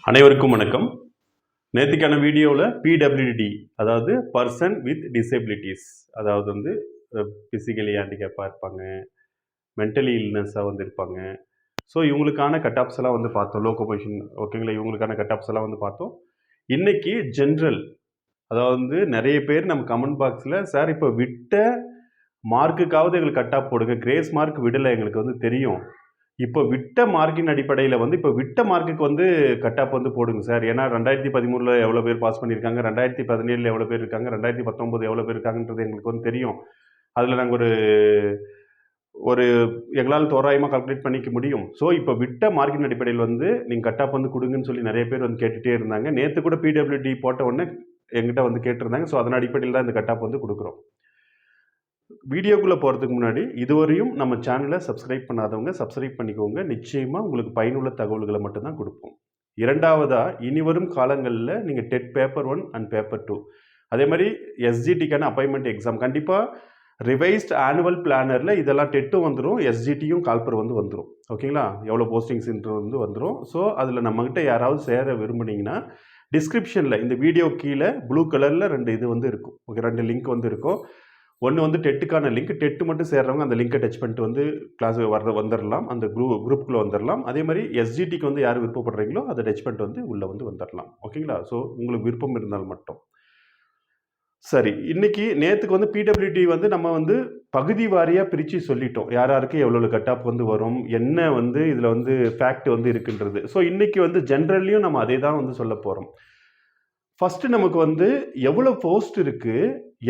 அனைவருக்கும் வணக்கம். நேற்றுக்கான வீடியோவில் பிடபிள்யூடி, அதாவது பர்சன் வித் டிசபிலிட்டிஸ், அதாவது வந்து ஃபிசிக்கலி ஹேண்டிகேப்பாக இருப்பாங்க, மென்டலி இல்னஸாக வந்து இருப்பாங்க. ஸோ இவங்களுக்கான கட் ஆஃப்ஸ் எல்லாம் வந்து பார்த்தோம். லோகோமோஷன் ஓகேங்களா, இவங்களுக்கான கட் ஆஃப்ஸ் எல்லாம் வந்து பார்த்தோம். இன்னைக்கு ஜென்ரல், அதாவது வந்து நிறைய பேர் நம்ம கமெண்ட் பாக்ஸில், சார் இப்போ விட்ட மார்க்குக்காவது எங்களுக்கு கட் ஆஃப் போடுங்க, கிரேஸ் மார்க் விடலை எங்களுக்கு வந்து தெரியும், இப்போ விட்ட மார்க்கின் அடிப்படையில் வந்து இப்போ விட்ட மார்க்குக்கு வந்து கட் ஆஃப் வந்து போடுங்க சார். ஏன்னா 2013 எவ்வளோ பேர் பாஸ் பண்ணியிருக்காங்க, 2017 எவ்வளோ பேர் இருக்காங்க, 2019 எவ்வளோ பேர் இருக்காங்கன்றது எங்களுக்கு வந்து தெரியும். அதில் நாங்கள் ஒரு எங்களால் தோராயமாக கால்குலேட் பண்ணிக்க முடியும். ஸோ இப்போ விட்ட மார்க்கின் அடிப்படையில் வந்து நீங்கள் கட் ஆஃப் வந்து கொடுங்கன்னு சொல்லி நிறைய பேர் வந்து கேட்டுகிட்டே இருந்தாங்க. நேற்று கூட பிடபிள்யூடி போட்ட உடனே எங்கிட்ட வந்து கேட்டிருந்தாங்க. ஸோ அதன் அடிப்படையில் தான் இந்த கட் ஆஃப் வந்து கொடுக்குறோம். வீடியோக்குள்ளே போகிறதுக்கு முன்னாடி இதுவரையும் நம்ம சேனலை சப்ஸ்கிரைப் பண்ணாதவங்க சப்ஸ்கிரைப் பண்ணிக்கோங்க. நிச்சயமாக உங்களுக்கு பயனுள்ள தகவல்களை மட்டும்தான் கொடுப்போம். இரண்டாவதாக, இனி வரும் காலங்களில் நீங்கள் டெட் பேப்பர் 1 அண்ட் பேப்பர் 2, அதே மாதிரி எஸ்ஜிடிக்கான அப்பாயின்மெண்ட் எக்ஸாம், கண்டிப்பாக ரிவைஸ்ட் ஆனுவல் பிளானரில் இதெல்லாம் டெட்டும் வந்துடும், எஸ்ஜிடியும் கால்பர் வந்து வந்துடும். ஓகேங்களா, எவ்வளோ போஸ்டிங்ஸ்ன்றது வந்து வந்துடும். ஸோ அதில் நம்மக்கிட்ட யாராவது சேர விரும்புனீங்கன்னா டிஸ்கிரிப்ஷனில் இந்த வீடியோ கீழே ப்ளூ கலரில் 2 இது வந்து இருக்கும். ஓகே, 2 லிங்க் வந்து இருக்கும். ஒன்று வந்து டெட்டுக்கான லிங்க், டெட்டு மட்டும் சேர்றவங்க அந்த லிங்கை டச் பண்ணிட்டு வந்து கிளாஸ் வந்துடலாம், அந்த குரூப்புக்குள்ளே வந்துடலாம். அதே மாதிரி எஸ்ஜிடிக்கு வந்து யார் விருப்பப்படுறீங்களோ அதை டச் பண்ணிட்டு வந்து உள்ளே வந்து வந்துடலாம். ஓகேங்களா, ஸோ உங்களுக்கு விருப்பம் இருந்தால் மட்டும். சரி, இன்னைக்கு நேற்றுக்கு வந்து பிடபிள்யூடி வந்து நம்ம வந்து பகுதி வாரியாக பிரித்து சொல்லிட்டோம், யார் யாருக்கு எவ்வளோ கட் ஆஃப் வந்து வரும், என்ன வந்து இதில் வந்து ஃபேக்ட் வந்து இருக்குன்றது. ஸோ இன்னைக்கு வந்து ஜென்ரல்லையும் நம்ம அதே தான் வந்து சொல்ல போகிறோம். ஃபஸ்ட்டு நமக்கு வந்து எவ்வளோ போஸ்ட் இருக்குது,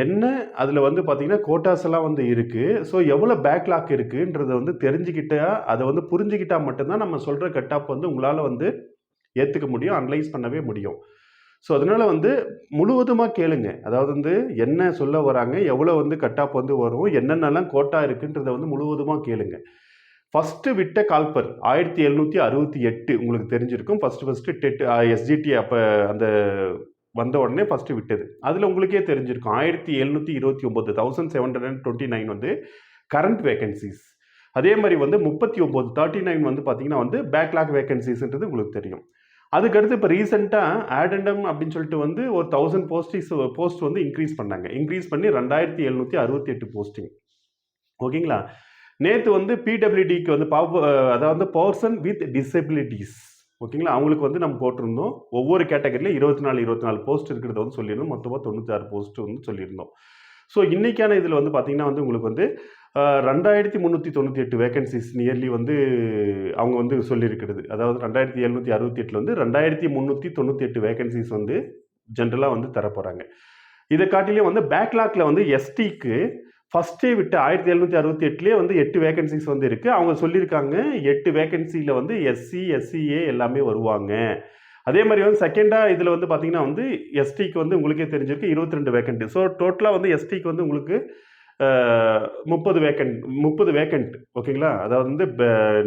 என்ன அதில் வந்து பார்த்திங்கன்னா கோட்டாஸ் எல்லாம் வந்து இருக்குது, ஸோ எவ்வளோ பேக்லாக் இருக்குன்றதை வந்து தெரிஞ்சுக்கிட்டா, அதை வந்து புரிஞ்சுக்கிட்டால் மட்டும்தான் நம்ம சொல்கிற கட் ஆஃப் வந்து உங்களால் வந்து ஏற்றுக்க முடியும், அனலைஸ் பண்ணவே முடியும். ஸோ அதனால் வந்து முழுவதுமாக கேளுங்க. அதாவது வந்து என்ன சொல்ல வராங்க, எவ்வளோ வந்து கட் ஆஃப் வந்து வரும், என்னென்னலாம் கோட்டா இருக்குன்றதை வந்து முழுவதுமாக கேளுங்க. ஃபஸ்ட்டு விட்ட கால்பர் 1768 உங்களுக்கு தெரிஞ்சிருக்கும். ஃபஸ்ட்டு டெட் எஸ்ஜிடி அப்போ அந்த வந்த உடனே ஃபஸ்ட்டு விட்டது. அதில் உங்களுக்கே தெரிஞ்சிருக்கும் 1729 1729 வந்து கரண்ட் வேகன்சிஸ். அதே மாதிரி வந்து 39 வந்து பார்த்தீங்கன்னா வந்து பேக்லாக் வேகன்சிஸ்ன்றது உங்களுக்கு தெரியும். அதுக்கடுத்து இப்போ ரீசெண்டாக ஆடண்டம் அப்படின்னு சொல்லிட்டு வந்து ஒரு 1000 போஸ்ட் வந்து இன்க்ரீஸ் பண்ணாங்க. இன்க்ரீஸ் பண்ணி 2768 போஸ்டிங். ஓகேங்களா, நேற்று வந்து பிடபிள்யூடிக்கு வந்து அதாவது பர்சன் வித் டிசபிலிட்டிஸ், ஓகேங்களா, அவங்களுக்கு வந்து நம்ம போட்டிருந்தோம். ஒவ்வொரு கேட்டகரியிலும் 24 போஸ்ட் இருக்கிறத வந்து சொல்லியிருந்தோம். மொத்தமாக 96 போஸ்ட் வந்து சொல்லியிருந்தோம். ஸோ இன்றைக்கான இதில் வந்து பார்த்திங்கன்னா வந்து உங்களுக்கு வந்து 2398 வேகன்சிஸ் நியர்லி வந்து அவங்க வந்து சொல்லியிருக்கிறது. அதாவது 2768 வந்து 2398 வேகன்சிஸ் வந்து ஜென்ரலாக வந்து தரப்போகிறாங்க. இதை காட்டிலையும் வந்து பேக்லாக்ல வந்து எஸ்டிக்கு ஃபஸ்ட்டே விட்டு 1768 வந்து 8 வேகன்சிஸ் வந்து இருக்குது. அவங்க சொல்லியிருக்காங்க 8 வேகன்சியில் வந்து எஸ்சி எஸ்சிஏ எல்லாமே வருவாங்க. அதே மாதிரி வந்து செகண்டாக இதில் வந்து பார்த்தீங்கன்னா வந்து எஸ்டிக்கு வந்து உங்களுக்கே தெரிஞ்சிருக்கு 22 வேகண்ட். ஸோ டோட்டலாக வந்து எஸ்டிக்கு வந்து உங்களுக்கு 30 வேக்கண்ட். ஓகேங்களா, அதாவது வந்து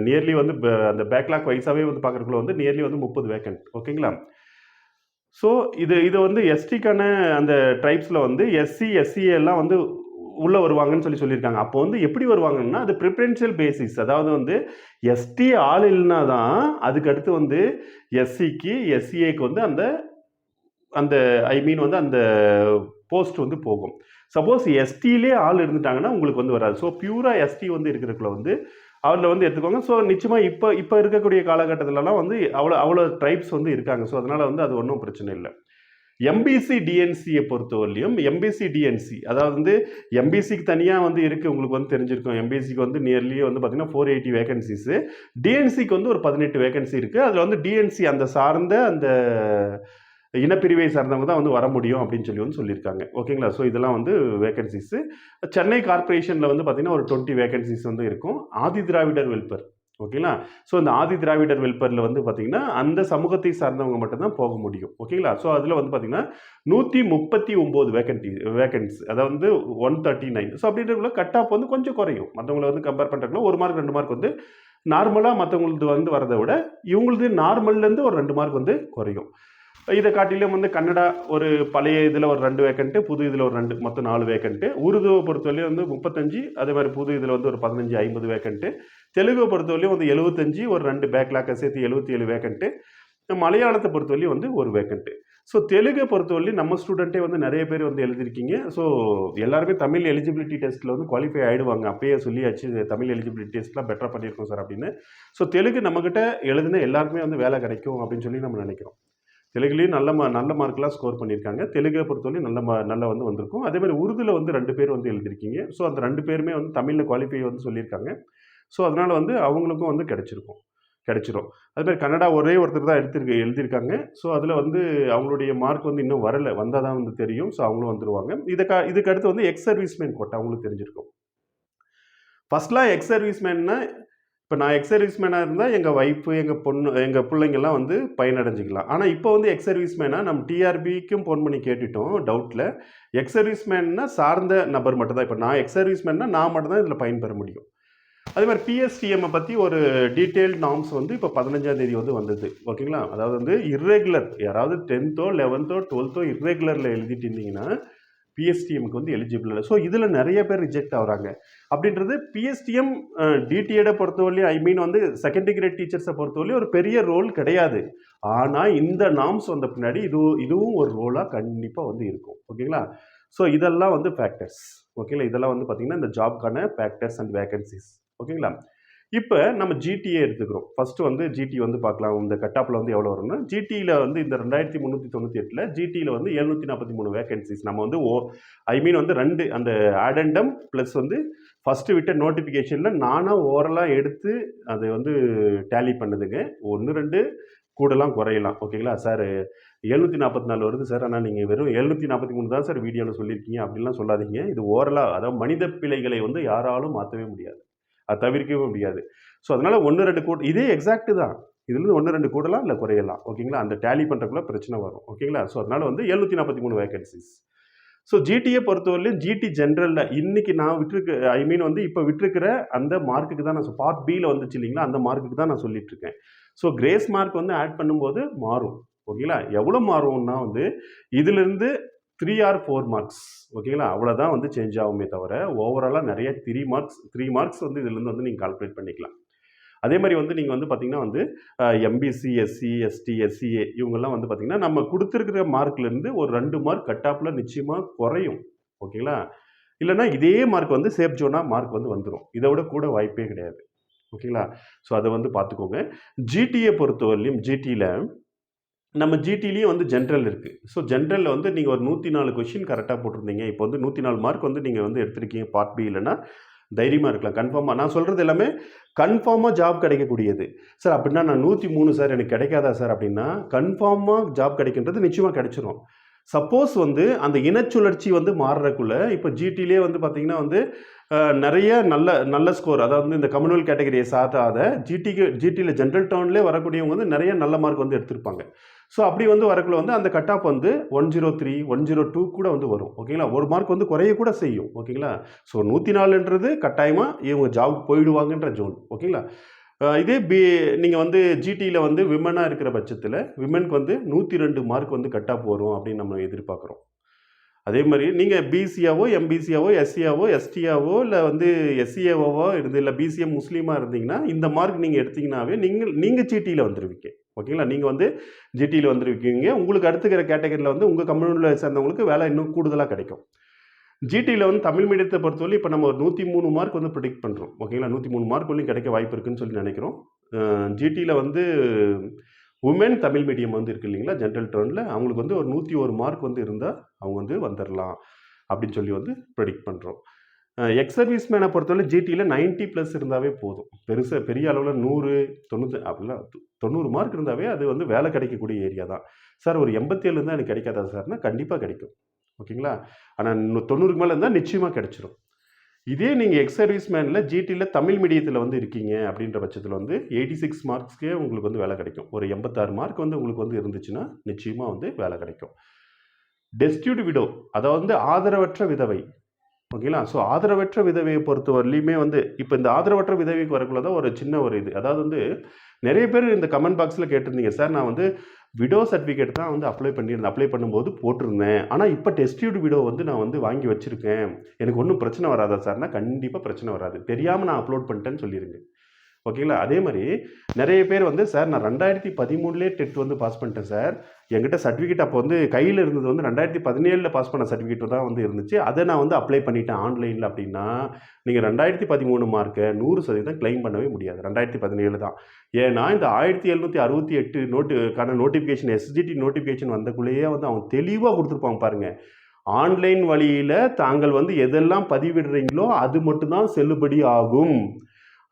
நியர்லி வந்து அந்த பேக்லாக் வைஸாகவே வந்து பார்க்குறதுக்குள்ள வந்து நியர்லி வந்து 30 வேக்கண்ட். ஓகேங்களா, ஸோ இது வந்து எஸ்டிக்கான அந்த ட்ரைப்ஸில் வந்து எஸ்சி எஸ்சிஏ எல்லாம் வந்து உள்ளே வருவாங்கன்னு சொல்லியிருக்காங்க. அப்போ வந்து எப்படி வருவாங்கன்னா அது ப்ரிஃபரன்ஷியல் பேசிஸ், அதாவது வந்து எஸ்டி ஆள் இல்லைனா தான் அதுக்கு அடுத்து வந்து எஸ்சிக்கு எஸ்சிஏக்கு வந்து அந்த ஐ மீன் வந்து அந்த போஸ்ட் வந்து போகும். சப்போஸ் எஸ்டிலே ஆள் இருந்துட்டாங்கன்னா உங்களுக்கு வந்து வராது. ஸோ பியூராக எஸ்டி வந்து இருக்கிறதுக்குள்ள வந்து அதில் வந்து எடுத்துக்கோங்க. ஸோ நிச்சயமாக இப்போ இருக்கக்கூடிய காலகட்டத்திலலாம் வந்து அவ்வளோ ட்ரைப்ஸ் வந்து இருக்காங்க. ஸோ அதனால் வந்து அது ஒன்றும் பிரச்சனை இல்லை. எம்பிசி டிஎன்சியை பொறுத்தவரையிலையும் எம்பிசி டிஎன்சி, அதாவது வந்து எம்பிசிக்கு தனியாக வந்து இருக்குது, உங்களுக்கு வந்து தெரிஞ்சிருக்கும். எம்பிசிக்கு வந்து நியர்லி வந்து பார்த்தீங்கன்னா 480 வேகன்சிஸு, டிஎன்சிக்கு வந்து ஒரு 18 வேகன்சி இருக்குது. அதில் வந்து டிஎன்சி அந்த சார்ந்த அந்த இனப்பிரிவை சார்ந்தவங்க தான் வந்து வர முடியும் அப்படின்னு சொல்லி வந்து சொல்லியிருக்காங்க. ஓகேங்களா, ஸோ இதெல்லாம் வந்து வேகன்சிஸு. சென்னை கார்பரேஷனில் வந்து பார்த்தீங்கன்னா ஒரு 20 வேகன்சிஸ் வந்து இருக்கும். ஆதி திராவிடர் வெல்ஃபேர், ஓகேங்களா, ஸோ இந்த ஆதி திராவிடர் வெல்ஃபேரில் வந்து பார்த்தீங்கன்னா அந்த சமூகத்தை சார்ந்தவங்க மட்டும்தான் போக முடியும். ஓகேங்களா, ஸோ அதில் வந்து பார்த்தீங்கன்னா 139 வேகன்ஸ், அதாவது வந்து 139. ஸோ அப்படின்றதுக்குள்ள கட் ஆஃப் வந்து கொஞ்சம் குறையும். மற்றவங்களை வந்து கம்பேர் பண்ணுறதுக்குள்ள 1 மார்க் 2 மார்க் வந்து நார்மலாக மற்றவங்களுக்கு வந்து வரதை விட இவங்களுக்கு நார்மல்லேருந்து ஒரு 2 மார்க் வந்து குறையும். இதை காட்டிலும் வந்து கன்னடா ஒரு பழைய இதில் ஒரு 2 வேக்கண்ட்டு, புது இதில் ஒரு 2, மொத்தம் 4 வேக்கண்ட்டு. உருதுவை பொறுத்தவரையும் வந்து 35, அதே மாதிரி புது இதில் வந்து ஒரு 15 50 வேக்கண்ட்டு. தெலுங்கை பொறுத்தவரையும் வந்து 75, ஒரு 2 பேக்லாக்கை சேர்த்து 77 வேக்கண்ட்டு. மலையாளத்தை பொறுத்தவரையும் வந்து ஒரு வேக்கண்ட்டு. ஸோ தெலுங்கை பொறுத்தவரையும் நம்ம ஸ்டூடெண்ட்டே வந்து நிறைய பேர் வந்து எழுதியிருக்கீங்க. ஸோ எல்லாருமே தமிழ் எலிஜிபிலிட்டி டெஸ்ட்டில் வந்து குவாலிஃபை ஆகிடுவாங்க. அப்பயே சொல்லியாச்சு தமிழ் எலிஜிபிலிட்டி டெஸ்ட்லாம் பெட்டராக பண்ணியிருக்கோம் சார் அப்படின்னு. ஸோ தெலுங்கு நம்மக்கிட்ட எழுதின எல்லாருக்குமே வந்து வேலை கிடைக்கும் அப்படின்னு சொல்லி நம்ம நினைக்கிறோம். தெலுங்குலேயும் நல்ல மார்க்லாம் ஸ்கோர் பண்ணியிருக்காங்க. தெலுங்கை பொறுத்தவரையும் நல்லா வந்து வந்திருக்கும். அதேமாதிரி உருதுல வந்து 2 பேர் வந்து எழுதியிருக்கீங்க. ஸோ அந்த 2 பேருமே வந்து தமிழில் குவாலிஃபை வந்து சொல்லியிருக்காங்க. ஸோ அதனால் வந்து அவங்களுக்கும் வந்து கிடைச்சிரும். அதுமாதிரி கன்னடா ஒரே ஒருத்தர் தான் எழுதியிருக்காங்க. ஸோ அதில் வந்து அவங்களுடைய மார்க் வந்து இன்னும் வரலை. வந்தால் தான் வந்து தெரியும். ஸோ அவங்களும் வந்துடுவாங்க. இதுக்கு அடுத்து வந்து எக்ஸ் சர்வீஸ்மேன் கோட்டா அவங்களுக்கு தெரிஞ்சிருக்கும். ஃபஸ்ட்லாம் எக்ஸ் சர்வீஸ்மேன்னா இப்போ நான் எக்ஸ் சர்வீஸ்மேனாக இருந்தால் எங்கள் ஒய்ஃபு எங்கள் பிள்ளைங்கள்லாம் வந்து பயனடைஞ்சிக்கலாம். ஆனால் இப்போ வந்து எக்ஸ் சர்வீஸ்மேனாக நம்ம டிஆர்பிக்கும் ஃபோன் பண்ணி கேட்டுட்டோம் டவுட்டில். எக்ஸ் சர்வீஸ்மேன்னா சார்ந்த நபர் மட்டும்தான். இப்போ நான் எக்ஸ் சர்வீஸ்மேன்னா நான் மட்டும்தான் இதில் பயன்பெற முடியும். அதே மாதிரி பிஎஸ்டிஎம்மை பற்றி ஒரு டீட்டெயில்ட் நார்ம்ஸ் வந்து இப்போ 15ஆம் தேதி வந்து வந்தது. ஓகேங்களா? அதாவது வந்து இர்ரெகுலர் யாராவது 10th 11th 12th இர்ரெகுலரில் எழுதிட்டு இருந்தீங்கன்னா பிஎஸ்டிஎம்க்கு வந்து எலிஜிபிள் இல்லை. ஸோ இதில் நிறைய பேர் ரிஜெக்ட் ஆகுறாங்க. அப்படின்றது பிஎஸ்டிஎம் டிடிஎடை பொறுத்தவரையும் வந்து செகண்டரி கிரேட் டீச்சர்ஸை பொறுத்தவரையும் ஒரு பெரிய ரோல் கிடையாது. ஆனால் இந்த நார்ம்ஸ் வந்த பின்னாடி இதுவும் ஒரு ரோலாக கண்டிப்பாக வந்து இருக்கும். ஓகேங்களா? ஸோ இதெல்லாம் வந்து ஃபேக்டர்ஸ். ஓகேங்களா? இதெல்லாம் வந்து பார்த்திங்கன்னா இந்த ஜாப்க்கான ஃபேக்டர்ஸ் அண்ட் வேகன்சிஸ். ஓகேங்களா? இப்போ நம்ம ஜிடிஏ எடுத்துக்கிறோம். ஃபஸ்ட்டு வந்து ஜிடி வந்து பார்க்கலாம். இந்த கட்டாப்பில் வந்து எவ்வளோ வரும்னா ஜிடியில் வந்து இந்த 2398 ஜிடியில் வந்து 743 வேகன்சிஸ். நம்ம வந்து வந்து 2 அந்த ஆடண்டம் ப்ளஸ் வந்து ஃபஸ்ட்டு விட்ட நோட்டிஃபிகேஷனில் நானாக ஓரலாக எடுத்து அதை வந்து டேலி பண்ணுதுங்க. 1 2 கூடலாம் குறையலாம். ஓகேங்களா? சார் 744 வருது சார், ஆனால் நீங்கள் வெறும் 743 தான் சார் வீடியோவில் சொல்லியிருக்கீங்க அப்படின்லாம் சொல்லாதீங்க. இது ஓரலாக அதாவது மனித பிழைகளை வந்து யாராலும் மாற்றவே முடியாது, அது தவிர்க்கவே முடியாது. ஸோ அதனால் 1 2 கூட இதே எக்ஸாக்ட்டு தான். இதுலேருந்து 1 2 கூடலாம் இல்லை குறையலாம். ஓகேங்களா? அந்த டேலி பண்ணுறக்குள்ள பிரச்சனை வரும். ஓகேங்களா? ஸோ அதனால் வந்து 743 வேகன்சிஸ். ஸோ ஜிடியை பொறுத்தவரையிலும் ஜிடி ஜென்ரலில் இன்றைக்கி நான் வந்து இப்போ விட்டுருக்கிற அந்த மார்க்குக்கு தான் நான் பார்ட் பியில் வந்துச்சு இல்லைங்களா, அந்த மார்க்குக்கு தான் நான் சொல்லிட்டுருக்கேன். ஸோ கிரேஸ் மார்க் வந்து ஆட் பண்ணும்போது மாறும். ஓகேங்களா? எவ்வளோ மாறும்னா வந்து இதிலிருந்து 3 or 4 மார்க்ஸ். ஓகேங்களா? அவ்வளோதான் வந்து சேஞ்ச் ஆகுமே தவிர ஓவராலாக நிறைய 3 மார்க்ஸ் வந்து இதுலேருந்து வந்து நீங்கள் கால்குலேட் பண்ணிக்கலாம். அதே மாதிரி வந்து நீங்கள் வந்து பார்த்தீங்கன்னா வந்து எம்பிசி எஸ்சி எஸ்டி எஸ்சிஏ இவங்கெல்லாம் வந்து பார்த்தீங்கன்னா நம்ம கொடுத்துருக்கிற மார்க்லேருந்து ஒரு 2 மார்க் கட் ஆஃபில் நிச்சயமாக குறையும். ஓகேங்களா? இல்லைனா இதே மார்க் வந்து சேஃப் ஜோனாக மார்க் வந்து வந்துடும். இதை விட கூட வாய்ப்பே கிடையாது. ஓகேங்களா? ஸோ அதை வந்து பார்த்துக்கோங்க. ஜிடியை பொறுத்தவரையிலையும் ஜிடியில் நம்ம ஜிடிலையும் வந்து ஜென்ரல் இருக்குது. ஸோ ஜென்ரலில் வந்து நீங்கள் ஒரு 104 கொஷின் கரெக்டாக போட்டிருந்தீங்க. இப்போ வந்து 104 மார்க் வந்து நீங்கள் வந்து எடுத்திருக்கீங்க பார்ட் பி. இல்லைன்னா தைரியமாக இருக்கலாம். கன்ஃபார்மாக நான் சொல்கிறது எல்லாமே கன்ஃபார்மாக ஜாப் கிடைக்கக்கூடியது. சார் அப்படின்னா நான் 103 சார் எனக்கு கிடைக்காதா சார் அப்படின்னா கன்ஃபார்மாக ஜாப் கிடைக்கின்றது நிச்சயமாக கிடைச்சிரும். சப்போஸ் வந்து அந்த இனச்சுழற்சி வந்து மாறுறக்குள்ள இப்போ ஜிடிலே வந்து பார்த்திங்கன்னா வந்து நிறைய நல்ல ஸ்கோர், அதாவது இந்த கம்யூனல் கேட்டகரியை சார்ந்தாத ஜிடியில் ஜென்ரல் டவுன்லேயே வரக்கூடியவங்க வந்து நிறைய நல்ல மார்க் வந்து எடுத்திருப்பாங்க. ஸோ அப்படி வந்து வரக்குள்ள வந்து அந்த கட் ஆஃப் வந்து 103 102 கூட வந்து வரும். ஓகேங்களா? ஒரு மார்க் வந்து குறைய கூட செய்யும். ஓகேங்களா? ஸோ 104ன்றது கட்டாயமாக இவங்க ஜாப் போயிடுவாங்கன்ற ஜோன். ஓகேங்களா? இதே நீங்கள் வந்து ஜிடியில் வந்து விமனாக இருக்கிற பட்சத்தில் விமனுக்கு வந்து 102 மார்க் வந்து கட் ஆஃப் வரும் அப்படின்னு நம்ம எதிர்பார்க்குறோம். அதே மாதிரி நீங்கள் பிசியாவோ எம்பிசியாவோ எஸ்சியாவோ எஸ்டியாவோ இல்லை வந்து எஸ்சிஏவோவோ இருந்து இல்லை பிசிஎம் முஸ்லீமாக இருந்தீங்கன்னா இந்த மார்க் நீங்கள் எடுத்தீங்கன்னாவே நீங்கள் ஜிடியில் வந்துடுவீங்க. ஓகேங்களா? நீங்கள் வந்து ஜிடியில் வந்துருக்கீங்க. உங்களுக்கு அடுத்துக்கிற கேட்டகரியில் வந்து உங்கள் கம்யூனிட்டியில் சேர்ந்தவங்களுக்கு வேலை இன்னும் கூடுதலாக கிடைக்கும். ஜிடியில் வந்து தமிழ் மீடியத்தை பொறுத்தவரை இப்போ நம்ம ஒரு 103 மார்க் வந்து ப்ரிடிக்ட் பண்ணுறோம். ஓகேங்களா? 103 மார்க் வரையும் கிடைக்க வாய்ப்பு இருக்குன்னு சொல்லி நினைக்கிறோம். ஜிடியில் வந்து உமன் தமிழ் மீடியம் வந்து இருக்குது இல்லைங்களா, ஜென்ரல் டர்னில் அவங்களுக்கு வந்து ஒரு 101 மார்க் வந்து இருந்தால் அவங்க வந்து வந்துடலாம் அப்படின்னு சொல்லி வந்து ப்ரெடிக்ட் பண்ணுறோம். எக்ஸ் சர்வீஸ்மேனை பொறுத்தவரை ஜிடியில் 90+ இருந்தாவே போதும். பெரிய அளவில் 100 90 அப்படிலாம் 90 மார்க் இருந்தாவே அது வந்து வேலை கிடைக்கக்கூடிய ஏரியா தான். சார் ஒரு 87 இருந்தால் எனக்கு கிடைக்காதா சார்னா கண்டிப்பாக கிடைக்கும். ஓகேங்களா? ஆனால் 90க்கு மேலே இருந்தால் நிச்சயமாக கிடைச்சிரும். இதே நீங்கள் எக்ஸ் சர்வீஸ்மேனில் ஜிடியில் தமிழ் மீடியத்தில் வந்து இருக்கீங்க அப்படின்ற பட்சத்தில் வந்து 86 மார்க்ஸ்க்கே உங்களுக்கு வந்து வேலை கிடைக்கும். ஒரு 86 மார்க் வந்து உங்களுக்கு வந்து இருந்துச்சுன்னா நிச்சயமாக வந்து வேலை கிடைக்கும். டெஸ்டியூட் விடோ, அதாவது வந்து ஆதரவற்ற விதவை. ஓகேங்களா? ஸோ ஆதரவற்ற விதவையை பொறுத்தவரையிலுமே வந்து இப்போ இந்த ஆதரவற்ற விதவைக்கு வரக்குள்ள தான் ஒரு சின்ன ஒரு இது, அதாவது வந்து நிறைய பேர் இந்த கமெண்ட் பாக்ஸில் கேட்டிருந்தீங்க, சார் நான் வந்து விடோ சர்டிஃபிகேட் தான் வந்து அப்ளை பண்ணும்போது போட்டிருந்தேன், ஆனால் இப்போ டெஸ்டியூட் விடோ வந்து நான் வந்து வாங்கி வச்சுருக்கேன், எனக்கு ஒன்றும் பிரச்சனை வராதா சார்னா கண்டிப்பாக பிரச்சனை வராது. தெரியாமல் நான் அப்லோட் பண்ணிட்டேன்னு சொல்லிடுங்க. ஓகேங்களா? அதே மாதிரி நிறைய பேர் வந்து சார் நான் 2013 டெட் வந்து பாஸ் பண்ணிட்டேன் சார். என்கிட்ட சர்டிஃபிகேட் அப்போ வந்து கையில் இருந்தது வந்து 2017 பாஸ் பண்ண சர்டிஃபிகேட் தான் வந்து இருந்துச்சு. அதை நான் வந்து அப்ளை பண்ணிட்டேன் ஆன்லைனில் அப்படின்னா, நீங்கள் 2013 மார்க்கை 100% கிளைம் பண்ணவே முடியாது. 2017 தான். ஏன்னா இந்த 1768 நோட்டுக்கான நோட்டிஃபிகேஷன் எஸ்ஜிடி நோட்டிஃபிகேஷன் வந்தக்குள்ளேயே வந்து அவங்க தெளிவாக கொடுத்துருப்பாங்க பாருங்கள். ஆன்லைன் வழியில் தாங்கள் வந்து எதெல்லாம் பதிவிடுறீங்களோ அது மட்டும்தான் செல்லுபடி ஆகும்.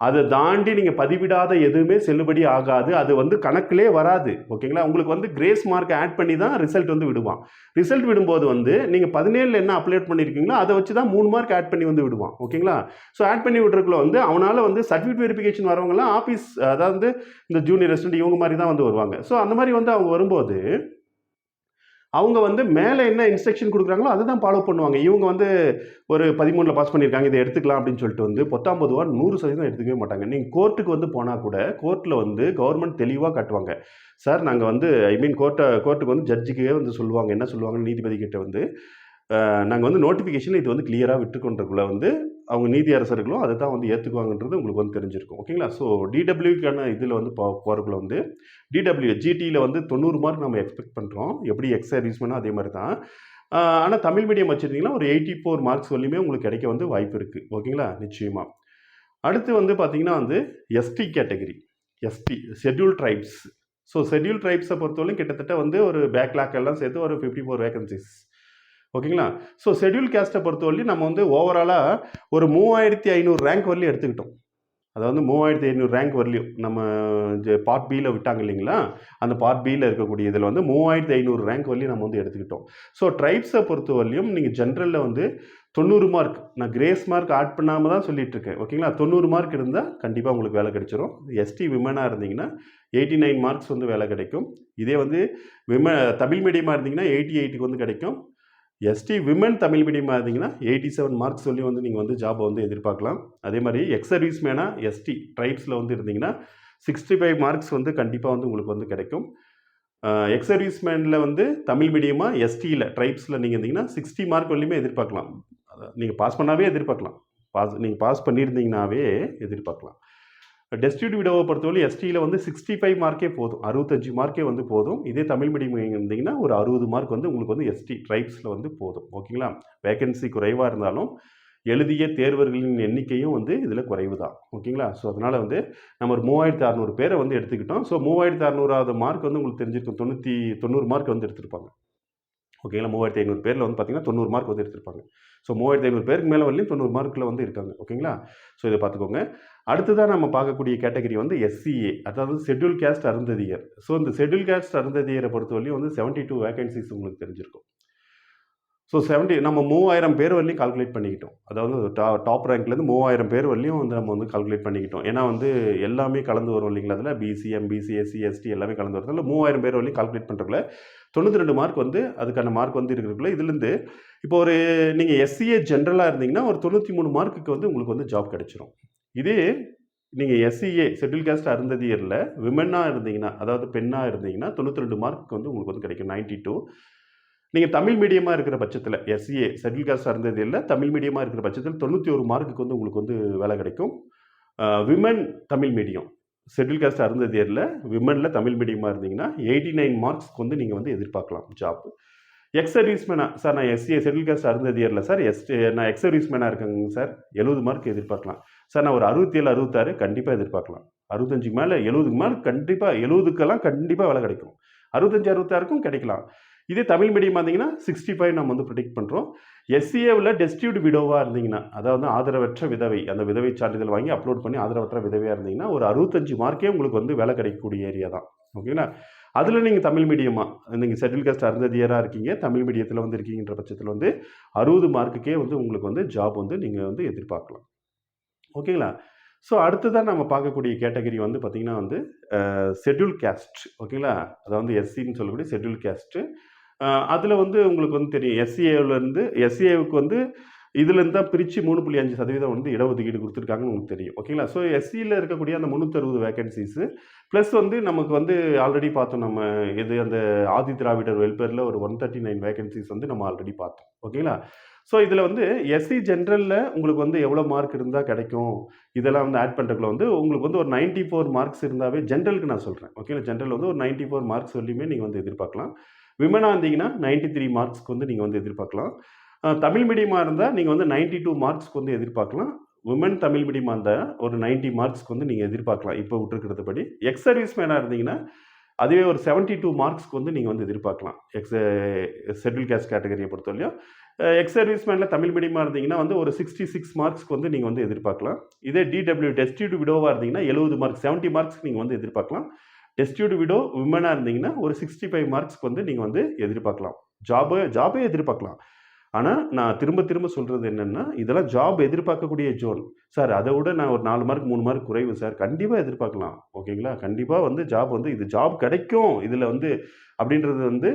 அதை தாண்டி நீங்கள் பதிவிடாத எதுவுமே செல்லுபடி ஆகாது. அது வந்து கணக்கிலே வராது. ஓகேங்களா? உங்களுக்கு வந்து கிரேஸ் மார்க் ஆட் பண்ணி தான் ரிசல்ட் வந்து விடுவான். ரிசல்ட் விடும்போது வந்து நீங்கள் 17 என்ன அப்லோட் பண்ணியிருக்கீங்களோ அதை வச்சு தான் 3 மார்க் ஆட் பண்ணி வந்து விடுவான். ஓகேங்களா? ஸோ ஆட் பண்ணி விட்றதுக்குள்ள வந்து அவனால் வந்து சர்டிஃபிகேட் வெரிஃபிகேஷன் வரவங்கலாம் ஆஃபீஸ், அதாவது இந்த ஜூனியர் ரெசிடென்ட் இவங்க மாதிரி தான் வந்து வருவாங்க. ஸோ அந்த மாதிரி வந்து அவங்க வரும்போது அவங்க வந்து மேலே என்ன இன்ஸ்ட்ரக்ஷன் கொடுக்குறாங்களோ அதை தான் ஃபாலோ பண்ணுவாங்க. இவங்க வந்து ஒரு 13 பாஸ் பண்ணியிருக்காங்க, இதை எடுத்துக்கலாம் அப்படின்னு சொல்லிட்டு வந்து 19 100% எடுத்துக்கவே மாட்டாங்க. நீங்கள் கோர்ட்டுக்கு வந்து போனால் கூட கோர்ட்டில் வந்து கவர்மெண்ட் தெளிவாக காட்டுவாங்க. சார் நாங்கள் வந்து கோர்ட்டுக்கு வந்து ஜட்ஜுக்கே வந்து சொல்லுவாங்க, என்ன சொல்லுவாங்க நீதிபதி கிட்ட வந்து நாங்கள் வந்து நோட்டிஃபிகேஷன் இது வந்து கிளியராக விட்டுக்கொண்டக்குள்ள வந்து அவங்க நீதி அரசர்களும் அதை தான் வந்து ஏற்றுக்குவாங்கன்றது உங்களுக்கு வந்து தெரிஞ்சிருக்கும். ஓகேங்களா? ஸோ டிடபிள்யூக்கான இதில் வந்து போகிறக்குள்ள வந்து ஜிடியில் வந்து 90 மார்க் நம்ம எக்ஸ்பெக்ட் பண்ணுறோம். எப்படி எக்ஸ் சர்வீஸ்மேனோ அதே மாதிரி தான். ஆனால் தமிழ் மீடியம் வச்சுருந்தீங்கன்னா ஒரு 84 மார்க்ஸ் வரையுமே உங்களுக்கு கிடைக்க வந்து வாய்ப்பு இருக்குது. ஓகேங்களா? நிச்சயமாக. அடுத்து வந்து பார்த்தீங்கன்னா வந்து ST category, schedule tribes. So schedule ட்ரைப்ஸை பொறுத்தவரைக்கும் கிட்டத்தட்ட வந்து ஒரு பேக்லாக் எல்லாம் சேர்த்து ஒரு 54 வேகன்சிஸ். ஓகேங்களா? ஸோ ஷெட்யூல் கேஸ்ட்டை பொறுத்தவரையும் நம்ம வந்து ஓவராலாக ஒரு 3500 ரேங்க் வரலையும் எடுத்துக்கிட்டோம். அதாவது 3500 ரேங்க் வரலையும் நம்ம பார்ட் பியில் விட்டாங்க இல்லைங்களா? அந்த பார்ட் பியில் இருக்கக்கூடிய இதில் வந்து 3500 ரேங்க் வரலையும் நம்ம வந்து எடுத்துக்கிட்டோம். ஸோ ட்ரைப்ஸை பொறுத்தவரையும் நீங்கள் ஜென்ரலில் வந்து 90 மார்க், நான் கிரேஸ் மார்க் ஆட் பண்ணாமல் தான் சொல்லிட்டு இருக்கேன். ஓகேங்களா? 90 மார்க் இருந்தால் கண்டிப்பாக உங்களுக்கு வேலை கிடைச்சிரும். எஸ்டி விமனாக இருந்தீங்கன்னா 89 மார்க்ஸ் வந்து வேலை கிடைக்கும். இதே வந்து தமிழ் மீடியமாக இருந்தீங்கன்னா 88க்கு வந்து கிடைக்கும். எஸ்டி விமன் தமிழ் மீடியமாக இருந்தீங்கன்னா 87 மார்க்ஸ் சொல்லி வந்து நீங்கள் வந்து ஜாபை வந்து எதிர்பார்க்கலாம். அதே மாதிரி எக்ஸ் சர்வீஸ் மேனாக எஸ்டி ட்ரைப்ஸில் வந்து இருந்தீங்கன்னா 65 மார்க்ஸ் வந்து கண்டிப்பாக வந்து உங்களுக்கு வந்து கிடைக்கும். எக்ஸ் சர்வீஸ் மேனில் வந்து தமிழ் மீடியமாக எஸ்டியில் ட்ரைப்ஸில் நீங்கள் இருந்தீங்கன்னா 60 மார்க் வரையுமே எதிர்பார்க்கலாம். நீங்கள் பாஸ் பண்ணாவே எதிர்பார்க்கலாம். நீங்கள் பாஸ் பண்ணியிருந்தீங்கன்னாவே எதிர்பார்க்கலாம். டெஸ்டியூட் விடோவை பொறுத்தவரை எஸ்டியில் வந்து 65 மார்க்கே போதும், 65 மார்க்கே வந்து போதும். இதே தமிழ் மீடியம் இருந்தீங்கன்னா ஒரு 60 மார்க் வந்து உங்களுக்கு வந்து எஸ்டி ட்ரைப்ஸில் வந்து போதும். ஓகேங்களா? வேகன்சி குறைவாக இருந்தாலும் எழுதிய தேர்வர்களின் எண்ணிக்கையும் வந்து இதில் குறைவு தான். ஓகேங்களா? ஸோ அதனால் வந்து நம்ம ஒரு 3600 பேரை வந்து எடுத்துக்கிட்டோம். ஸோ 3600வது மார்க் வந்து உங்களுக்கு தெரிஞ்சிருக்கும், 90 மார்க் வந்து எடுத்திருப்பாங்க. ஓகேங்களா? 3500 பேரில் வந்து பார்த்தீங்கன்னா 90 மார்க் வந்து எடுத்திருப்பாங்க. ஸோ 3500 பேருக்கு மேலே வரலையும் 90 மார்க்கில் வந்து இருக்காங்க. ஓகேங்களா? ஸோ இதை பார்த்துக்கோங்க. அடுத்ததான் நம்ம பார்க்கக்கூடிய கேட்டகரி வந்து எஸ்சிஏ, அதாவது ஷெட்யூல் கேஸ்ட் அருந்ததியர். ஸோ இந்த ஷெட்யூல் கேஸ்ட் அருந்ததியரை பொறுத்தவரையும் வந்து 72 வேகன்சிஸ் உங்களுக்கு தெரிஞ்சிருக்கும். ஸோ 70 நம்ம 3000 பேர் வரலையும் கால்குலேட் பண்ணிக்கிட்டோம். அதாவது டாப் ரேங்க்லேருந்து 3000 பேர் வரலையும் வந்து நம்ம வந்து கால்குலேட் பண்ணிக்கிட்டோம். ஏன்னா வந்து எல்லாமே கலந்து வரும் இல்லைங்களா? அதில் பிசி, எம்பிசி, எஸ்சி, எஸ்டி எல்லாமே கலந்து வரதுல 3000 பேர் வரலையும் கால்குலேட் பண்ணுறதுல 92 மார்க் வந்து அதுக்கான மார்க் வந்து இருக்கிறதுக்குள்ள இதுலேருந்து இப்போ ஒரு நீங்கள் எஸ்சிஏ ஜென்ரலாக இருந்தீங்கன்னா ஒரு 93 மார்க்குக்கு வந்து உங்களுக்கு வந்து ஜாப் கிடைச்சிரும். இதே நீங்கள் எஸ்சிஏ ஷெட்யூல் கேஸ்ட் அருந்ததியரில் விமனாக இருந்தீங்கன்னா, அதாவது பெண்ணாக இருந்தீங்கன்னா 92 மார்க் வந்து உங்களுக்கு வந்து கிடைக்கும், 92. நீங்கள் தமிழ் மீடியமாக இருக்கிற பட்சத்தில் எஸ்சிஏ ஷெட்யூல் காஸ்ட் அருந்ததியரில் தமிழ் மீடியமாக இருக்கிற பட்சத்தில் 91 மார்க்குக்கு வந்து உங்களுக்கு வந்து வேலை கிடைக்கும். Women Tamil medium schedule caste அருந்ததியரில் விமனில் தமிழ் மீடியமாக இருந்தீங்கன்னா 89 மார்க்ஸ்க்கு வந்து நீங்கள் வந்து எதிர்பார்க்கலாம் ஜாப். எக்ஸ் சர்வீஸ்மேனாக சார் நான் எஸ்சிஏ ஷெட்யூல் காஸ்ட் அருந்ததியரில் சார் நான் எக்ஸ் சர்வீஸ்மேனாக இருக்கேங்க சார், 70 மார்க் எதிர்பார்க்கலாம் சார். நான் ஒரு 67 66 கண்டிப்பாக எதிர்பார்க்கலாம். 65 மேலே 70 மார்க் கண்டிப்பாக, 70க்கெல்லாம் கண்டிப்பாக வேலை கிடைக்கும். 65 66க்கும் கிடைக்கலாம். இதே தமிழ் மீடியம் பார்த்தீங்கன்னா 65 நம்ம வந்து ப்ரிடிக்ட் பண்ணுறோம். எஸ்சிஏவில் டெஸ்டியூட் விடோவாக இருந்தீங்கன்னா, அதாவது ஆதரவற்ற விதவை, அந்த விதவை சான்றிதழ் வாங்கி அப்லோட் பண்ணி ஆதரவற்ற விதவையாக இருந்தீங்கன்னா ஒரு 65 மார்க்கே உங்களுக்கு வந்து வேலை கிடைக்கக்கூடிய ஏரியா தான். ஓகேங்களா? அதில் நீங்கள் தமிழ் மீடியமாக நீங்கள் ஷெட்யூல் காஸ்ட் அருந்ததியராக இருக்கீங்க, தமிழ் மீடியத்தில் வந்து இருக்கீங்கன்ற பட்சத்தில் வந்து 60 மார்க்குக்கே வந்து உங்களுக்கு வந்து ஜாப் வந்து நீங்கள் வந்து எதிர்பார்க்கலாம். ஓகேங்களா? ஸோ அடுத்ததான் நம்ம பார்க்கக்கூடிய கேட்டகரி வந்து பார்த்திங்கன்னா வந்து ஷெட்யூல் கேஸ்ட். ஓகேங்களா? அதாவது எஸ்சின்னு சொல்லக்கூடிய ஷெட்யூல் கேஸ்ட்டு. அதில் வந்து உங்களுக்கு வந்து தெரியும், எஸ்சிஏவுக்கு வந்து இதுலேருந்து தான் பிரித்து 3.5% வந்து இடஒதுக்கீடு கொடுத்துருக்காங்கன்னு உங்களுக்கு தெரியும். ஓகேங்களா? ஸோ எஸ்சியில் இருக்கக்கூடிய அந்த 360 வேகன்சிஸு ப்ளஸ் வந்து நமக்கு வந்து ஆல்ரெடி பார்த்தோம் நம்ம அந்த ஆதி திராவிடர் வெல்ஃபேரில் ஒரு 139 வேகன்சிஸ் வந்து நம்ம ஆல்ரெடி பார்த்தோம். ஓகேங்களா? ஸோ இதில் வந்து எஸ்சி ஜென்ரலில் உங்களுக்கு வந்து எவ்வளோ மார்க் இருந்தால் கிடைக்கும், இதெல்லாம் வந்து ஆட் பண்ணுறதுக்குள்ள வந்து உங்களுக்கு வந்து ஒரு 94 மார்க்ஸ் இருந்தாவே ஜென்ரலுக்கு நான் சொல்கிறேன். ஓகேங்களா, ஜென்ரல் வந்து ஒரு 94 மார்க்ஸ் சொல்லியுமே நீங்கள் வந்து எதிர்பார்க்கலாம். விமனாக இருந்தீங்கன்னா 93 மார்க்ஸ்க்கு வந்து நீங்கள் வந்து எதிர்பார்க்கலாம். தமிழ் மீடியமாக இருந்தால் நீங்கள் வந்து 92 மார்க்ஸ்க்கு வந்து எதிர்பார்க்கலாம். விமன் தமிழ் மீடியமாக இருந்தால் ஒரு 90 மார்க்ஸ்க்கு வந்து நீங்கள் எதிர்பார்க்கலாம் இப்போ விட்டுருக்கிறதுபடி. எக்ஸ் சர்வீஸ் மேனாக இருந்தீங்கன்னா அதுவே ஒரு 72 மார்க்ஸ்க்கு வந்து நீங்கள் வந்து எதிர்பார்க்கலாம். ஷெட்யூல் கேஸ்ட் கேட்டகரியை பொறுத்தவரையும் எக்ஸ் சர்வீஸ் மேனில் தமிழ் மீடியமாக இருந்தீங்கன்னா வந்து ஒரு 66 மார்க்ஸ்க்கு வந்து நீங்கள் வந்து எதிர்பார்க்கலாம். இதே டிடபிள்யூ டெஸ்டியூட் விடோவாக இருந்தீங்கன்னா 70 மார்க்ஸ் 70 மார்க்ஸ்க்கு நீங்கள் வந்து எதிர்பார்க்கலாம். டெஸ்டியூட் விடோ விமனாக இருந்தீங்கன்னா ஒரு 65 மார்க்ஸ்க்கு வந்து நீங்கள் வந்து எதிர்பார்க்கலாம். ஜாபே எதிர்பார்க்கலாம். ஆனால் நான் திரும்ப சொல்கிறது என்னென்னா, இதெல்லாம் ஜாப் எதிர்பார்க்கக்கூடிய ஜோன். சார் அதை விட நான் ஒரு 4 மார்க் 3 மார்க் குறைவு சார், கண்டிப்பாக எதிர்பார்க்கலாம். ஓகேங்களா, கண்டிப்பாக வந்து ஜாப் வந்து இது ஜாப் கிடைக்கும் இதில் வந்து அப்படின்றது வந்து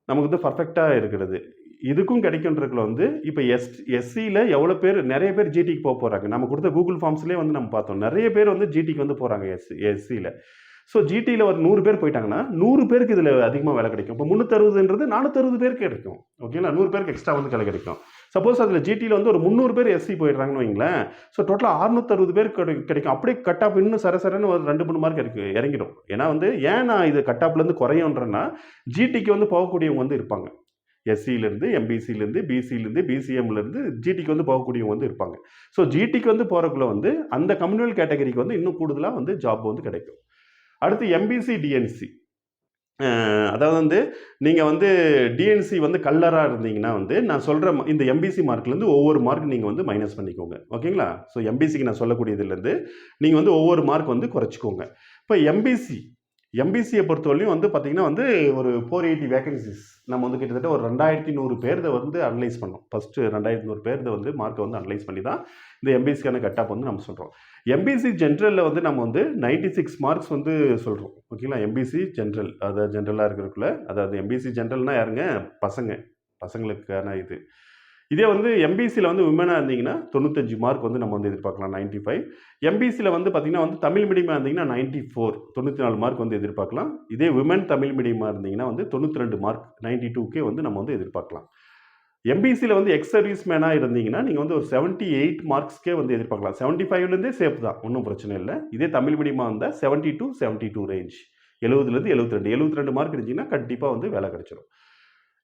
நமக்கு வந்து பர்ஃபெக்டாக இருக்கிறது. இதுக்கும் கிடைக்குன்றதுல வந்து இப்போ எஸ்சியில் எவ்வளோ பேர், நிறைய பேர் ஜிடிக்கு போகிறாங்க. நம்ம கொடுத்த கூகுள் ஃபார்ம்ஸ்லேயே வந்து நம்ம பார்த்தோம், நிறைய பேர் வந்து ஜிடிக்கு வந்து போகிறாங்க எஸ்சியில். ஸோ ஜிடியில் ஒரு 100 பேர் போயிட்டாங்கன்னா 100 பேருக்கு இதில் அதிகமாக வேலை கிடைக்கும். இப்போ 360ன்றது 460 பேருக்கு கிடைக்கும். ஓகேங்களா, 100 பேருக்கு எக்ஸ்ட்ரா வந்து வேலை கிடைக்கும். சப்போஸ் அதில் ஜிடியில் வந்து ஒரு 300 பேர் எஸ்சி போயிடுறாங்கன்னு வைங்களேன், ஸோ டோட்டலாக 660 பேருக்கு கிடைக்கும். அப்படியே கட் ஆஃப் இன்னும் சரன்னு ஒரு 2-3 மார்க் இறங்கிடும். ஏன்னா வந்து ஏன் நான் இது கட் ஆஃப்லேருந்து குறையுன்றேன்னா, ஜிடிக்கு வந்து போகக்கூடியவங்க வந்து இருப்பாங்க. எஸ்சியிலேருந்து, எம்பிசியிலேருந்து, பிசியிலேருந்து, பிசிஎம்லேருந்து ஜிடிக்கு வந்து போகக்கூடியவங்க வந்து இருப்பாங்க. ஸோ ஜிடிக்கு வந்து போகிறக்குள்ள வந்து அந்த கம்யூனல் கேட்டகரிக்கு வந்து இன்னும் கூடுதலாக வந்து ஜாப் வந்து கிடைக்கும். அடுத்து எம்பிசி டிஎன்சி, அதாவது வந்து நீங்கள் வந்து டிஎன்சி வந்து கல்லராக இருந்தீங்கன்னா வந்து நான் சொல்கிற இந்த எம்பிசி மார்க்லேருந்து ஒவ்வொரு மார்க் நீங்கள் வந்து மைனஸ் பண்ணிக்கோங்க. ஓகேங்களா, ஸோ எம்பிசிக்கு நான் சொல்லக்கூடியதுலேருந்து நீங்கள் வந்து ஒவ்வொரு மார்க் வந்து குறைச்சிக்கோங்க. இப்போ எம்பிசியை பொறுத்தவரையும் வந்து பார்த்திங்கன்னா வந்து ஒரு 480 வேகன்சிஸ் நம்ம வந்து கிட்டத்தட்ட ஒரு 2100 பேர்தை வந்து அனலைஸ் பண்ணோம். ஃபஸ்ட்டு 2100 பேர்தை வந்து மார்க்கை வந்து அனலைஸ் பண்ணி தான் இந்த எம்பிசிக்கான கட் ஆஃப் வந்து நம்ம சொல்கிறோம். எம்பிசி ஜென்ரலில் வந்து நம்ம வந்து 96 மார்க்ஸ் வந்து சொல்கிறோம். ஓகேங்களா, எம்பிசி ஜென்ரல், அதாவது ஜென்ரலாக இருக்கிறதுக்குள்ள, அதாவது எம்பிசி ஜென்ரல்னால் யாருங்க, பசங்களுக்கான இது. இதே வந்து எம்பிசியில் வந்து விமனாக இருந்தீங்கன்னா 95 மார்க் வந்து நம்ம வந்து எதிர்பார்க்கலாம், 95. எம்பிசியில் வந்து பார்த்திங்கன்னா வந்து தமிழ் மீடியமாக இருந்தீங்கன்னா 94 94 மார்க் வந்து எதிர்பார்க்கலாம். இதே விமன் தமிழ் மீடியமாக இருந்தீங்கன்னா வந்து 92 மார்க் 92K வந்து நம்ம வந்து எதிர்பார்க்கலாம். எம்பிசியில் வந்து எக்ஸ் சர்வீஸ் மேனாக இருந்தீங்கன்னா நீங்கள் வந்து ஒரு 78 மார்க்ஸ்க்கே வந்து எதிர்பார்க்கலாம். 75லேருந்தே சேஃப் தான், ஒன்றும் பிரச்சனை இல்லை. இதே தமிழ் மீடியமாக இருந்தால் 70 to 72 ரேஞ்ச், 70லேருந்து 72 மார்க் இருந்துச்சிங்கன்னா கண்டிப்பாக வந்து வேலை கிடைச்சிடும்.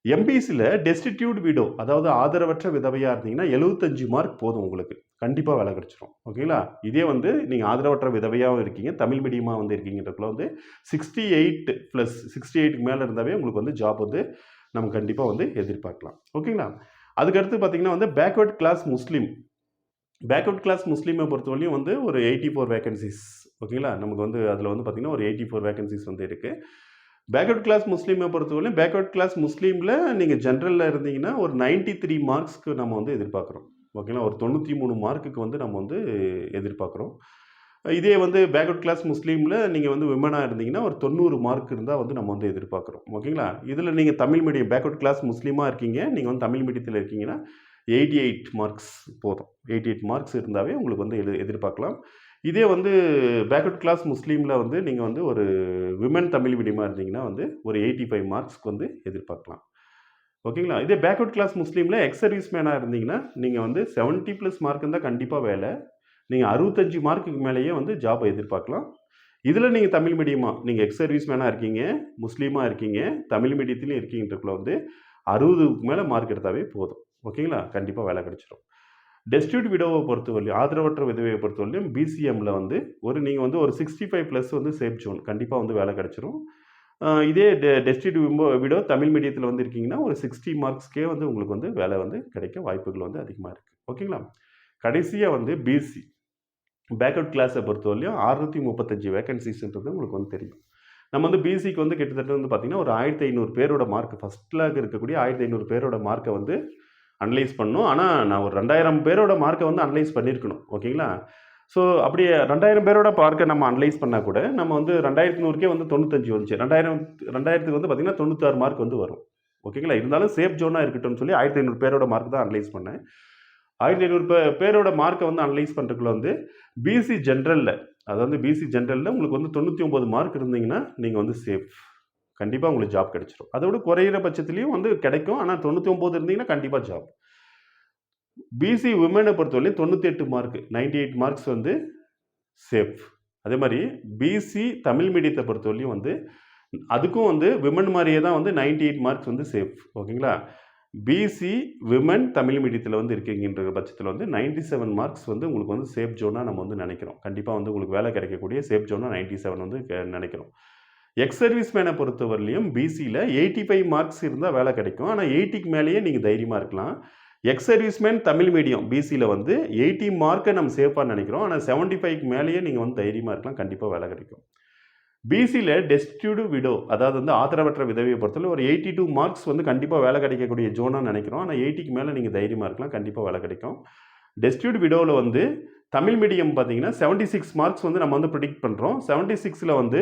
எம்பிசியில் டெஸ்டிடியூட் விடோ, அதாவது ஆதரவற்ற விதவையாக இருந்தீங்கன்னா 75 மார்க் போதும், உங்களுக்கு கண்டிப்பாக வேலை கிடைச்சிடும். ஓகேங்களா, இதே வந்து நீங்கள் ஆதரவற்ற விதவையாகவும் இருக்கீங்க, தமிழ் மீடியமாக வந்து இருக்கீங்கன்றதுல வந்து 68 + 68க்கு மேலே இருந்தாவே உங்களுக்கு வந்து ஜாப் வந்து நம்ம கண்டிப்பாக வந்து எதிர்பார்க்கலாம். ஓகேங்களா, அதுக்கடுத்து பார்த்திங்கன்னா வந்து பேக்வர்ட் கிளாஸ் முஸ்லீமை பொறுத்தவரையும் வந்து ஒரு 84 வேகன்சிஸ். ஓகேங்களா, நமக்கு வந்து அதில் வந்து பார்த்திங்கன்னா ஒரு 84 வேகன்சிஸ் வந்து இருக்குது. பேக்வர்ட் கிளாஸ் முஸ்லீமை பொறுத்தவரையும் பேக்வர்ட் கிளாஸ் முஸ்லீமில் நீங்கள் ஜென்ரலில் இருந்தீங்கன்னா ஒரு 93 மார்க்ஸ்க்கு நம்ம வந்து எதிர்பார்க்குறோம். ஓகேங்களா, ஒரு 93 மார்க்குக்கு வந்து நம்ம வந்து எதிர்பார்க்குறோம். இதே வந்து பேக்வர்ட் கிளாஸ் முஸ்லீமில் நீங்கள் வந்து விமனாக இருந்தீங்கன்னா ஒரு 90 மார்க் இருந்தால் வந்து நம்ம வந்து எதிர்பார்க்குறோம். ஓகேங்களா, இதில் நீங்கள் தமிழ் மீடியம் பேக்வர்ட் கிளாஸ் முஸ்லீமாக இருக்கீங்க, நீங்கள் வந்து தமிழ் மீடியத்தில் இருக்கீங்கன்னா 88 மார்க்ஸ் போதும். 88 மார்க்ஸ் இருந்தாவே உங்களுக்கு வந்து எதிர்பார்க்கலாம். இதே வந்து பேக்வர்ட் கிளாஸ் முஸ்லீமில் வந்து நீங்கள் வந்து ஒரு விமன் தமிழ் மீடியமாக இருந்தீங்கன்னா வந்து ஒரு 85 மார்க்ஸ்க்கு வந்து எதிர்பார்க்கலாம். ஓகேங்களா, இதே பேக்வர்ட் கிளாஸ் முஸ்லீமில் எக்ஸ் சர்வீஸ் மேனாக இருந்தீங்கன்னா நீங்கள் வந்து 70+ மார்க் இருந்தால் கண்டிப்பாக வேலை, நீங்கள் 65 மார்க்குக்கு மேலேயே வந்து ஜாபை எதிர்பார்க்கலாம். இதில் நீங்கள் தமிழ் மீடியமாக, நீங்கள் எக்ஸ் சர்வீஸ் மேனாக இருக்கீங்க, முஸ்லீமாக இருக்கீங்க, தமிழ் மீடியத்துலேயும் இருக்கீங்கன்றக்குள்ள வந்து 60க்கு மேலே மார்க் எடுத்தாவே போதும். ஓகேங்களா, கண்டிப்பாக வேலை கிடைச்சிடும். டெஸ்டியூட் விடோவை பொறுத்தவரையும், ஆதரவற்ற விதவையை பொறுத்தவரையும் பிசிஎம்மில் வந்து நீங்கள் வந்து ஒரு 65+ வந்து சேஃப் ஜோன், கண்டிப்பாக வந்து வேலை கிடைச்சிரும். இதே டெஸ்டியூட் விடோ தமிழ் மீடியத்தில் வந்து இருக்கீங்கன்னா ஒரு 60 மார்க்ஸ்க்கே வந்து உங்களுக்கு வந்து வேலை வந்து கிடைக்க வாய்ப்புகள் வந்து அதிகமாக இருக்குது. ஓகேங்களா, கடைசியாக வந்து பிசி பேக்வர்ட் கிளாஸை பொறுத்தவரையும் 635 வேகன்சிஸ்ன்றது உங்களுக்கு வந்து தெரியும். நம்ம வந்து பிசிக்கு வந்து கிட்டத்தட்ட வந்து பார்த்திங்கன்னா ஒரு 1500 பேரோட மார்க், ஃபஸ்ட்டில் இருக்கக்கூடிய 1500 பேரோட மார்க்கை வந்து அனலைஸ் பண்ணணும். ஆனால் நான் ஒரு 2000 பேரோட மார்க்கை வந்து அனலைஸ் பண்ணியிருக்கணும். ஓகேங்களா, ஸோ அப்படியே 2000 பேரோட மார்க்கை நம்ம அனலைஸ் பண்ணால் கூட நம்ம வந்து 2100க்கே வந்து 95 வந்துச்சு. 2000க்கு வந்து பார்த்திங்கன்னா 96 மார்க் வந்து வரும். ஓகேங்களா, இருந்தாலும் சேஃப் ஜோனாக இருக்கட்டும்னு சொல்லி 1500 பேரோட மார்க் தான் அனலைஸ் பண்ணேன். 1500 பேரோட மார்க்கை வந்து அனலைஸ் பண்ணுறதுக்குள்ள வந்து பிசி ஜென்ரலில், அதாவது பிசி ஜென்ரலில் உங்களுக்கு வந்து 99 மார்க் இருந்தீங்கன்னா நீங்கள் வந்து சேஃப், கண்டிப்பாக உங்களுக்கு ஜாப் கிடைச்சிடும். அதோட குறையிற பட்சத்துலேயும் வந்து கிடைக்கும், ஆனால் 99 இருந்தீங்கன்னா கண்டிப்பாக ஜாப். பிசி விமனை பொறுத்தவரையும் 98 மார்க் 98 மார்க்ஸ் வந்து சேஃப். அதே மாதிரி பிசி தமிழ் மீடியத்தை பொறுத்தவரையும் வந்து அதுக்கும் வந்து விமன் மாதிரியே தான் வந்து 98 மார்க்ஸ் வந்து சேஃப். ஓகேங்களா? பிசி விமன் தமிழ் மீடியத்தில் வந்து இருக்கீங்கன்ற பட்சத்தில் வந்து 97 மார்க்ஸ் வந்து உங்களுக்கு வந்து சேஃப் ஜோனாக நம்ம வந்து நினைக்கிறோம். கண்டிப்பாக வந்து உங்களுக்கு வேலை கிடைக்கக்கூடிய சேஃப் ஜோனாக 97 வந்து நினைக்கிறோம். எக்ஸ் சர்வீஸ் மேனை பொறுத்தவரையிலையும் பிசியில் 85 மார்க்ஸ் இருந்தால் வேலை கிடைக்கும். ஆனால் 80க்கு மேலேயே நீங்கள் தைரியமாக இருக்கலாம். எக்ஸ் சர்வீஸ்மேன் தமிழ் மீடியம் பிசியில் வந்து 80 மார்க்கை நம்ம சேஃபாக நினைக்கிறோம். ஆனால் 75க்கு மேலேயே நீங்கள் வந்து தைரியமாக இருக்கலாம். கண்டிப்பாக வேலை கிடைக்கும். பிசியில் டெஸ்டியூடு விடோ, அதாவது வந்து ஆதரவற்ற விதவையை பொறுத்தவரை ஒரு 82 மார்க்ஸ் வந்து கண்டிப்பாக வேலை கிடைக்கக்கூடிய ஜோனாக நினைக்கிறோம். ஆனால் 80க்கு மேலே நீங்கள் தைரியமாக இருக்கலாம். கண்டிப்பாக வேலை கிடைக்கும். டெஸ்டியூடு விடோவில் வந்து தமிழ் மீடியம் பார்த்தீங்கன்னா 76 மார்க்ஸ் வந்து நம்ம வந்து ப்ரிடிக்ட் பண்ணுறோம். 76ல் வந்து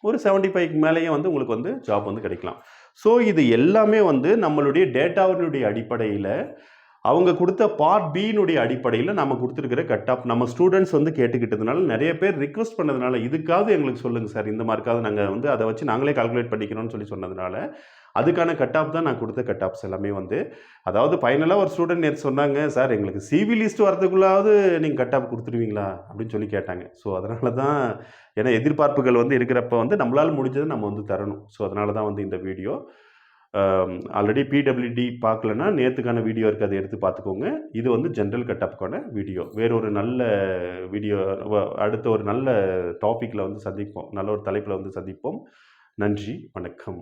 ஒரு 75க்கு மேலேயே வந்து உங்களுக்கு வந்து ஜாப் வந்து கிடைக்கலாம். ஸோ இது எல்லாமே வந்து நம்மளுடைய டேட்டாவினுடைய அடிப்படையில் அவங்க கொடுத்த பார்ட் பியினுடைய அடிப்படையில் நம்ம கொடுத்துருக்கிற கட் ஆஃப் நம்ம ஸ்டூடெண்ட்ஸ் வந்து கேட்டுக்கிட்டதுனால நிறைய பேர் ரிக்வஸ்ட் பண்ணதுனால இதுக்காவது எங்களுக்கு சொல்லுங்கள் சார், இந்த மார்க்காவது நாங்கள் வந்து அதை வச்சு நாங்களே கால்குலேட் பண்ணிக்கிறோம்னு சொல்லி சொன்னதுனால அதுக்கான கட் ஆஃப் தான் நான் கொடுத்த கட் ஆஃப்ஸ் எல்லாமே வந்து. அதாவது ஃபைனலாக ஒரு ஸ்டூடெண்ட் நேற்று சொன்னாங்க, சார் எங்களுக்கு சிவி லிஸ்ட் வரதுக்குள்ளாவது நீங்கள் கட் ஆஃப் கொடுத்துருவீங்களா அப்படின்னு சொல்லி கேட்டாங்க. ஸோ அதனால தான், ஏன்னா எதிர்பார்ப்புகள் வந்து இருக்கிறப்ப வந்து நம்மளால் முடிஞ்சதை நம்ம வந்து தரணும். ஸோ அதனால தான் வந்து இந்த வீடியோ. ஆல்ரெடி பிடபிள்யூடி பார்க்கலன்னா நேற்றுக்கான வீடியோ இருக்குது, அதை எடுத்து பார்த்துக்கோங்க. இது வந்து ஜென்ரல் கட் ஆஃப்க்கான வீடியோ. வேறொரு நல்ல வீடியோ அடுத்த ஒரு நல்ல டாப்பிக்கில் வந்து சந்திப்போம், நல்ல ஒரு தலைப்பில் வந்து சந்திப்போம். நன்றி, வணக்கம்.